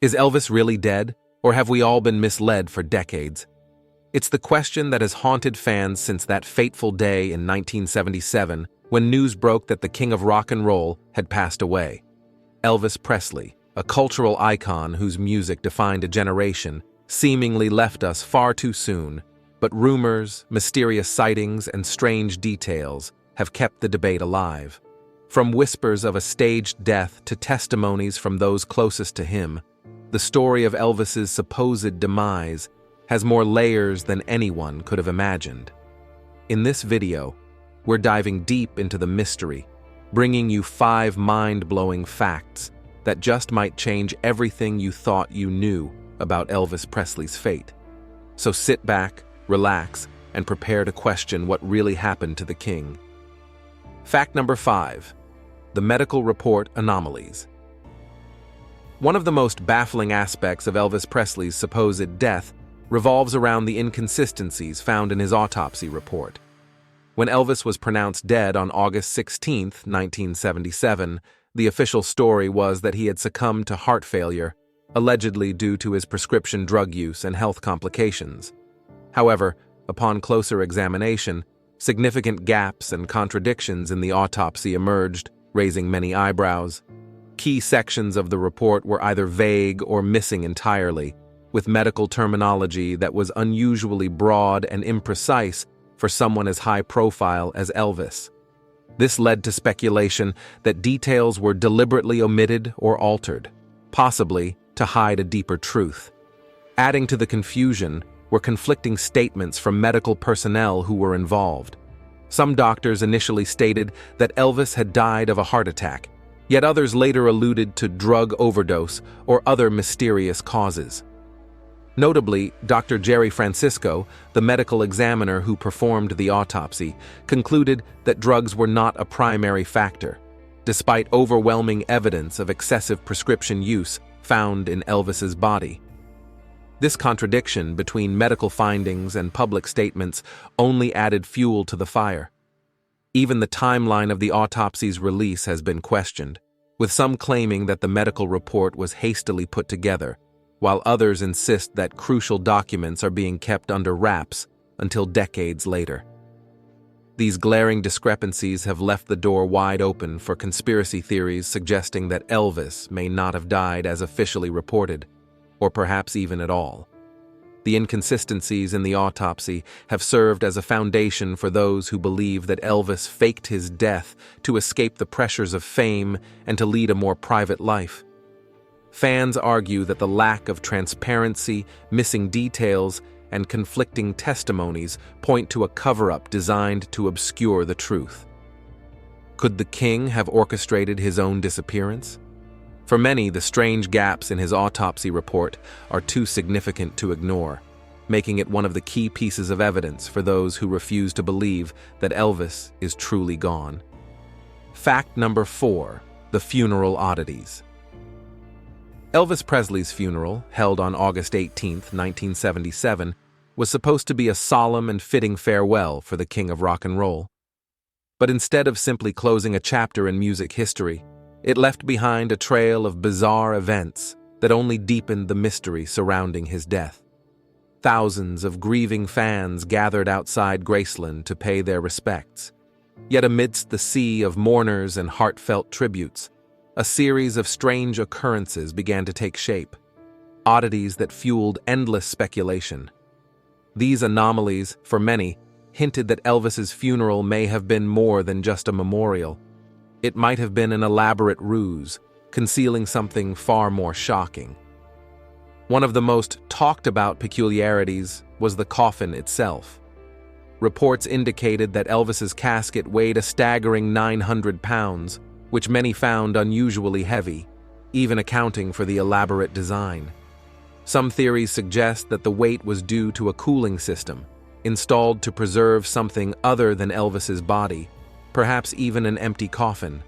Is Elvis really dead, or have we all been misled for decades? It's the question that has haunted fans since that fateful day in 1977 when news broke that the king of rock and roll had passed away. Elvis Presley, a cultural icon whose music defined a generation, seemingly left us far too soon, but rumors, mysterious sightings, and strange details have kept the debate alive. From whispers of a staged death to testimonies from those closest to him, the story of Elvis's supposed demise has more layers than anyone could have imagined. In this video, we're diving deep into the mystery, bringing you 5 mind-blowing facts that just might change everything you thought you knew about Elvis Presley's fate. So sit back, relax, and prepare to question what really happened to the king. Fact number 5. The medical report anomalies. One of the most baffling aspects of Elvis Presley's supposed death revolves around the inconsistencies found in his autopsy report. When Elvis was pronounced dead on August 16, 1977, the official story was that he had succumbed to heart failure, allegedly due to his prescription drug use and health complications. However, upon closer examination, significant gaps and contradictions in the autopsy emerged, raising many eyebrows. Key sections of the report were either vague or missing entirely, with medical terminology that was unusually broad and imprecise for someone as high-profile as Elvis. This led to speculation that details were deliberately omitted or altered, possibly to hide a deeper truth. Adding to the confusion were conflicting statements from medical personnel who were involved. Some doctors initially stated that Elvis had died of a heart attack, yet others later alluded to drug overdose or other mysterious causes. Notably, Dr. Jerry Francisco, the medical examiner who performed the autopsy, concluded that drugs were not a primary factor, despite overwhelming evidence of excessive prescription use found in Elvis's body. This contradiction between medical findings and public statements only added fuel to the fire. Even the timeline of the autopsy's release has been questioned, with some claiming that the medical report was hastily put together, while others insist that crucial documents are being kept under wraps until decades later. These glaring discrepancies have left the door wide open for conspiracy theories suggesting that Elvis may not have died as officially reported, or perhaps even at all. The inconsistencies in the autopsy have served as a foundation for those who believe that Elvis faked his death to escape the pressures of fame and to lead a more private life. Fans argue that the lack of transparency, missing details, and conflicting testimonies point to a cover-up designed to obscure the truth. Could the king have orchestrated his own disappearance? For many, the strange gaps in his autopsy report are too significant to ignore, making it one of the key pieces of evidence for those who refuse to believe that Elvis is truly gone. Fact number 4. The funeral oddities. Elvis Presley's funeral, held on August 18, 1977, was supposed to be a solemn and fitting farewell for the king of rock and roll. But instead of simply closing a chapter in music history, it left behind a trail of bizarre events that only deepened the mystery surrounding his death. Thousands of grieving fans gathered outside Graceland to pay their respects. Yet amidst the sea of mourners and heartfelt tributes, a series of strange occurrences began to take shape, oddities that fueled endless speculation. These anomalies, for many, hinted that Elvis's funeral may have been more than just a memorial. It might have been an elaborate ruse, concealing something far more shocking. One of the most talked-about peculiarities was the coffin itself. Reports indicated that Elvis's casket weighed a staggering 900 pounds, which many found unusually heavy, even accounting for the elaborate design. Some theories suggest that the weight was due to a cooling system, installed to preserve something other than Elvis's body, perhaps even an empty coffin.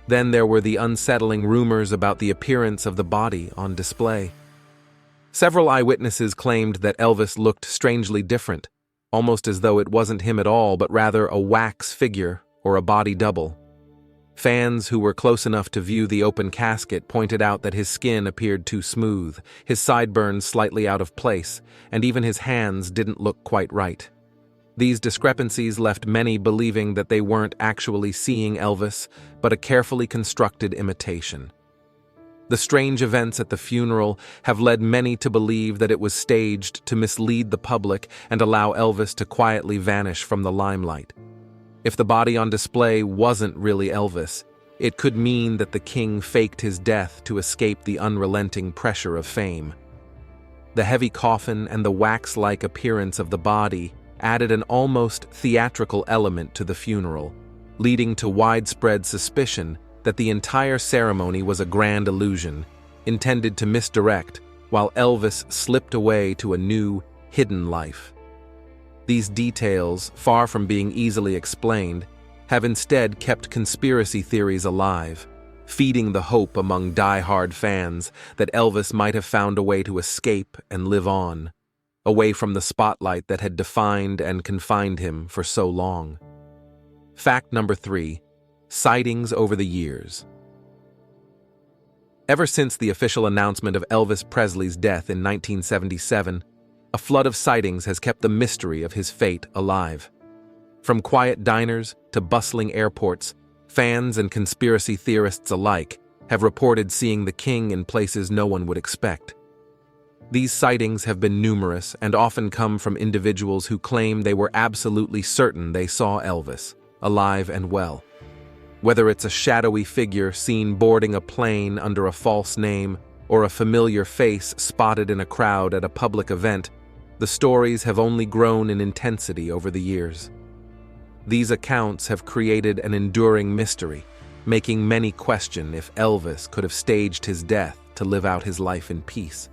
Then there were the unsettling rumors about the appearance of the body on display. Several eyewitnesses claimed that Elvis looked strangely different, almost as though it wasn't him at all, but rather a wax figure or a body double. Fans who were close enough to view the open casket pointed out that his skin appeared too smooth, his sideburns slightly out of place, and even his hands didn't look quite right. These discrepancies left many believing that they weren't actually seeing Elvis, but a carefully constructed imitation. The strange events at the funeral have led many to believe that it was staged to mislead the public and allow Elvis to quietly vanish from the limelight. If the body on display wasn't really Elvis, it could mean that the king faked his death to escape the unrelenting pressure of fame. The heavy coffin and the wax-like appearance of the body added an almost theatrical element to the funeral, leading to widespread suspicion that the entire ceremony was a grand illusion, intended to misdirect while Elvis slipped away to a new, hidden life. These details, far from being easily explained, have instead kept conspiracy theories alive, feeding the hope among die-hard fans that Elvis might have found a way to escape and live on, away from the spotlight that had defined and confined him for so long. Fact number 3. Sightings over the years. Ever since the official announcement of Elvis Presley's death in 1977, a flood of sightings has kept the mystery of his fate alive. From quiet diners to bustling airports, fans and conspiracy theorists alike have reported seeing the king in places no one would expect. These sightings have been numerous and often come from individuals who claim they were absolutely certain they saw Elvis, alive and well. Whether it's a shadowy figure seen boarding a plane under a false name or a familiar face spotted in a crowd at a public event, the stories have only grown in intensity over the years. These accounts have created an enduring mystery, making many question if Elvis could have staged his death to live out his life in peace.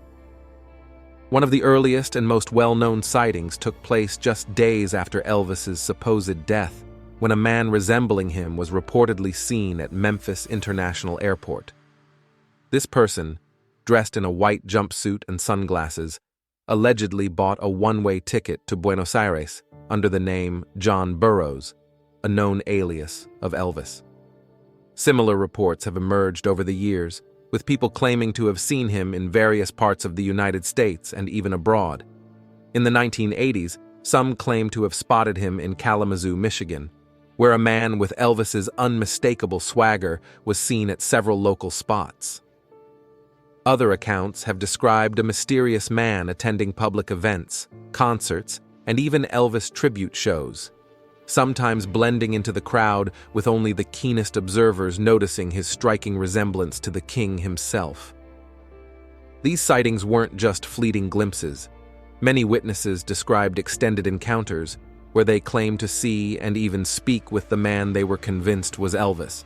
One of the earliest and most well-known sightings took place just days after Elvis's supposed death, when a man resembling him was reportedly seen at Memphis International Airport. This person, dressed in a white jumpsuit and sunglasses, allegedly bought a one-way ticket to Buenos Aires under the name John Burroughs, a known alias of Elvis. Similar reports have emerged over the years, with people claiming to have seen him in various parts of the United States and even abroad. In the 1980s, some claim to have spotted him in Kalamazoo, Michigan, where a man with Elvis's unmistakable swagger was seen at several local spots. Other accounts have described a mysterious man attending public events, concerts, and even Elvis tribute shows, sometimes blending into the crowd with only the keenest observers noticing his striking resemblance to the king himself. These sightings weren't just fleeting glimpses. Many witnesses described extended encounters where they claimed to see and even speak with the man they were convinced was Elvis.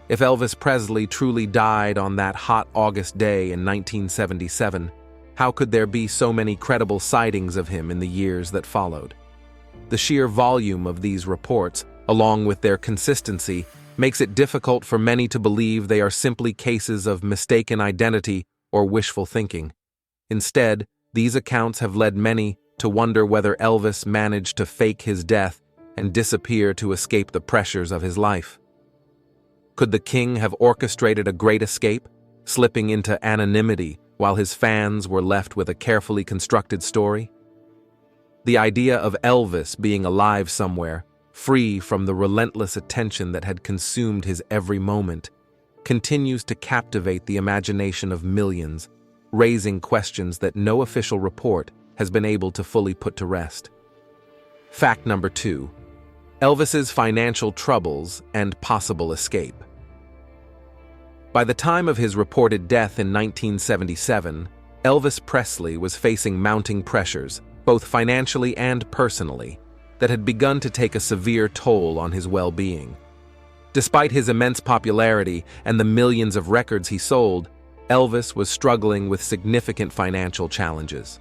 If Elvis Presley truly died on that hot August day in 1977, how could there be so many credible sightings of him in the years that followed? The sheer volume of these reports, along with their consistency, makes it difficult for many to believe they are simply cases of mistaken identity or wishful thinking. Instead, these accounts have led many to wonder whether Elvis managed to fake his death and disappear to escape the pressures of his life. Could the king have orchestrated a great escape, slipping into anonymity while his fans were left with a carefully constructed story? The idea of Elvis being alive somewhere, free from the relentless attention that had consumed his every moment, continues to captivate the imagination of millions, raising questions that no official report has been able to fully put to rest. Fact number 2. Elvis's financial troubles and possible escape. By the time of his reported death in 1977, Elvis Presley was facing mounting pressures, both financially and personally, that had begun to take a severe toll on his well-being. Despite his immense popularity and the millions of records he sold, Elvis was struggling with significant financial challenges.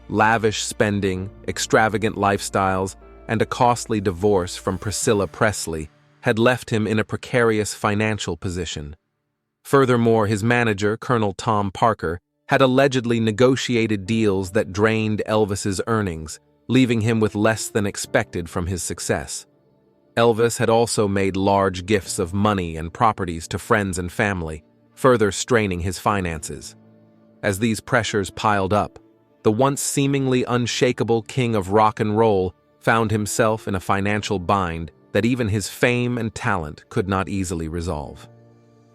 Lavish spending, extravagant lifestyles, and a costly divorce from Priscilla Presley had left him in a precarious financial position. Furthermore, his manager, Colonel Tom Parker, had allegedly negotiated deals that drained Elvis's earnings, leaving him with less than expected from his success. Elvis had also made large gifts of money and properties to friends and family, further straining his finances. As these pressures piled up, the once seemingly unshakable king of rock and roll found himself in a financial bind that even his fame and talent could not easily resolve.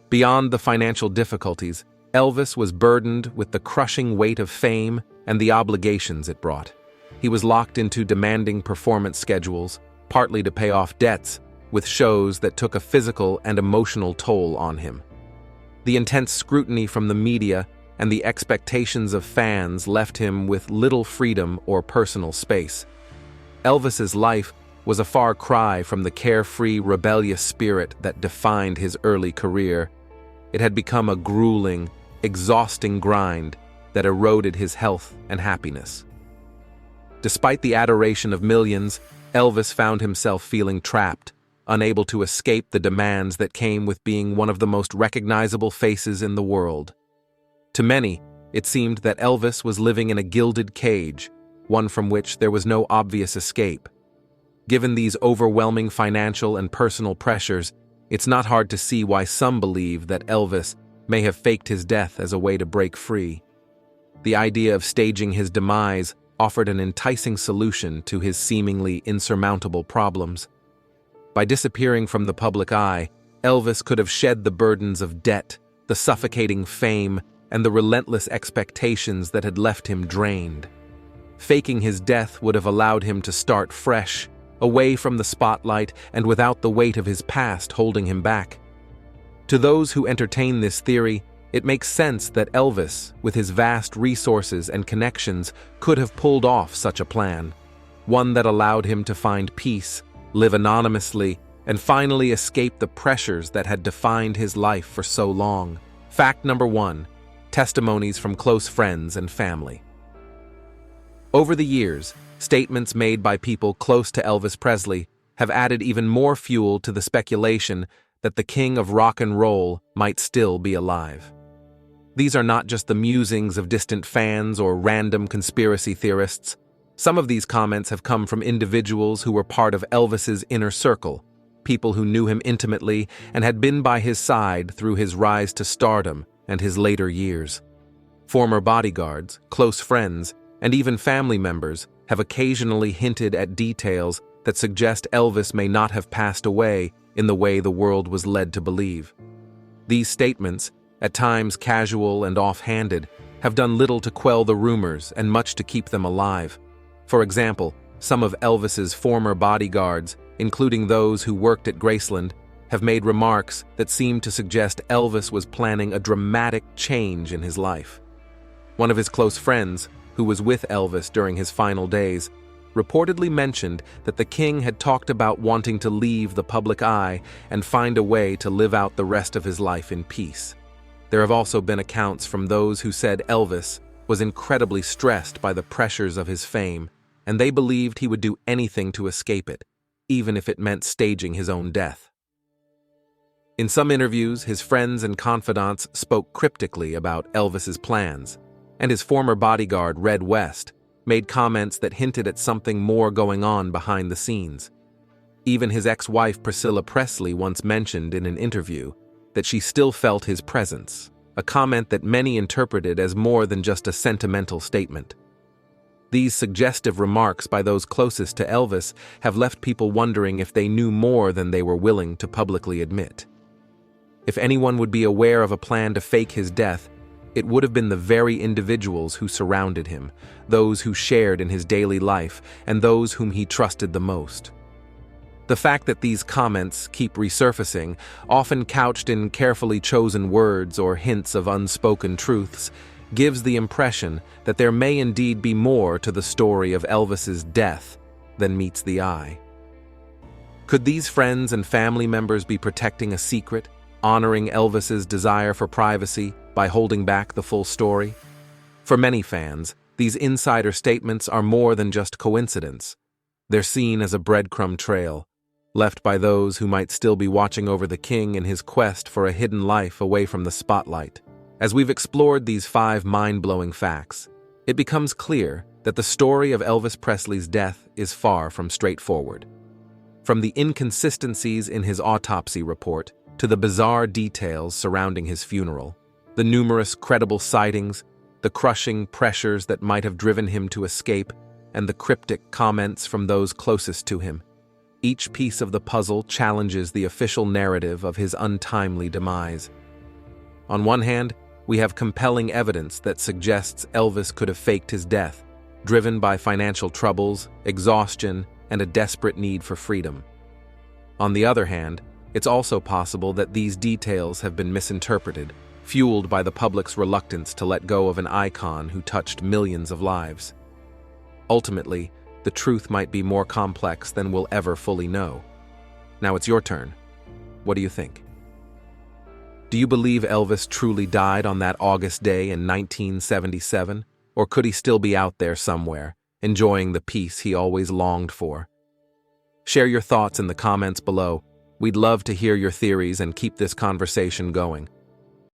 Beyond the financial difficulties, Elvis was burdened with the crushing weight of fame and the obligations it brought. He was locked into demanding performance schedules, partly to pay off debts, with shows that took a physical and emotional toll on him. The intense scrutiny from the media and the expectations of fans left him with little freedom or personal space. Elvis's life was a far cry from the carefree, rebellious spirit that defined his early career. It had become a grueling, exhausting grind that eroded his health and happiness. Despite the adoration of millions, Elvis found himself feeling trapped, unable to escape the demands that came with being one of the most recognizable faces in the world. To many, it seemed that Elvis was living in a gilded cage, one from which there was no obvious escape. Given these overwhelming financial and personal pressures, it's not hard to see why some believe that Elvis may have faked his death as a way to break free. The idea of staging his demise offered an enticing solution to his seemingly insurmountable problems. By disappearing from the public eye, Elvis could have shed the burdens of debt, the suffocating fame, and the relentless expectations that had left him drained. Faking his death would have allowed him to start fresh, away from the spotlight and without the weight of his past holding him back. To those who entertain this theory, it makes sense that Elvis, with his vast resources and connections, could have pulled off such a plan, one that allowed him to find peace, live anonymously, and finally escape the pressures that had defined his life for so long. Fact number 1. Testimonies from close friends and family. Over the years, statements made by people close to Elvis Presley have added even more fuel to the speculation that the king of rock and roll might still be alive. These are not just the musings of distant fans or random conspiracy theorists. Some of these comments have come from individuals who were part of Elvis's inner circle, people who knew him intimately and had been by his side through his rise to stardom and his later years. Former bodyguards, close friends, and even family members have occasionally hinted at details that suggest Elvis may not have passed away in the way the world was led to believe. These statements, at times casual and offhanded, have done little to quell the rumors and much to keep them alive. For example, some of Elvis's former bodyguards, including those who worked at Graceland, have made remarks that seem to suggest Elvis was planning a dramatic change in his life. One of his close friends, who was with Elvis during his final days, reportedly mentioned that the king had talked about wanting to leave the public eye and find a way to live out the rest of his life in peace. There have also been accounts from those who said Elvis was incredibly stressed by the pressures of his fame, and they believed he would do anything to escape it, even if it meant staging his own death. In some interviews, his friends and confidants spoke cryptically about Elvis's plans, and his former bodyguard, Red West, made comments that hinted at something more going on behind the scenes. Even his ex-wife Priscilla Presley once mentioned in an interview that she still felt his presence, a comment that many interpreted as more than just a sentimental statement. These suggestive remarks by those closest to Elvis have left people wondering if they knew more than they were willing to publicly admit. If anyone would be aware of a plan to fake his death, it would have been the very individuals who surrounded him, those who shared in his daily life, and those whom he trusted the most. The fact that these comments keep resurfacing, often couched in carefully chosen words or hints of unspoken truths, gives the impression that there may indeed be more to the story of Elvis's death than meets the eye. Could these friends and family members be protecting a secret, honoring Elvis's desire for privacy by holding back the full story? For many fans, these insider statements are more than just coincidence. They're seen as a breadcrumb trail, left by those who might still be watching over the king in his quest for a hidden life away from the spotlight. As we've explored these 5 mind-blowing facts, it becomes clear that the story of Elvis Presley's death is far from straightforward. From the inconsistencies in his autopsy report to the bizarre details surrounding his funeral, the numerous credible sightings, the crushing pressures that might have driven him to escape, and the cryptic comments from those closest to him, each piece of the puzzle challenges the official narrative of his untimely demise. On one hand, we have compelling evidence that suggests Elvis could have faked his death, driven by financial troubles, exhaustion, and a desperate need for freedom. On the other hand, it's also possible that these details have been misinterpreted, fueled by the public's reluctance to let go of an icon who touched millions of lives. Ultimately, the truth might be more complex than we'll ever fully know. Now it's your turn. What do you think? Do you believe Elvis truly died on that August day in 1977, or could he still be out there somewhere, enjoying the peace he always longed for? Share your thoughts in the comments below. We'd love to hear your theories and keep this conversation going.